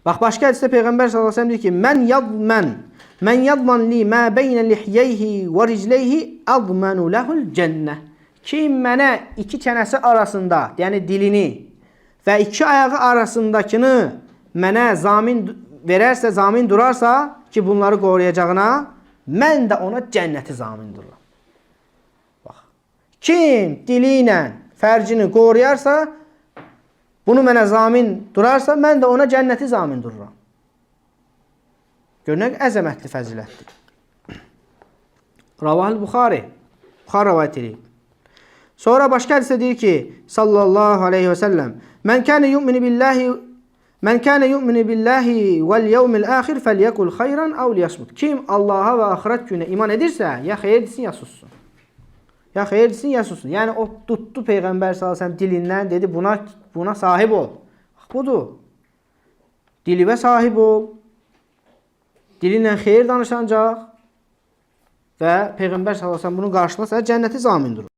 Bax, başqa hədisdə Peyğəmbər sallallahu əleyhi və səlləm deyir ki, Mən yadman li mə beynə lihyeyhi və ricleyhi admanu lehul cənnə. Kim mənə iki çənəsi arasında, yəni dilini və iki ayağı arasındakını mənə zamin verərsə, zamin durarsa ki, bunları qoruyacağına, mən də ona cənnəti zamin dururam. Bax, kim dili ilə fərcini qoruyarsa, bunu mənə zamin durarsa, mən də ona cənnəti zamin dururam. Görünək, əzəmətli fəzilətdir. Ravahil Buxari. Buxari rəvayət edir. Sonra başqa hədisdə deyir ki, sallallahu aleyhi və səlləm, Mən kənə yu'minu billahi vəl yevmil əxir fəlyəkul xayran əv liyasmut. Kim Allaha və axirət günə iman edirsə, ya xeyir desin, ya sussun. Ya xeyir desin, ya sussun. Yəni, o tutdu Peyğəmbər sallallahu əleyhi və səlləm dilindən, dedi, buna sahib ol. Budur. Dilivə sahib ol. Dilinlə xeyir danışancaq və Peyğəmbər sallallahu əleyhi və səlləm bunu qarşılasa cənnəti zamin durur.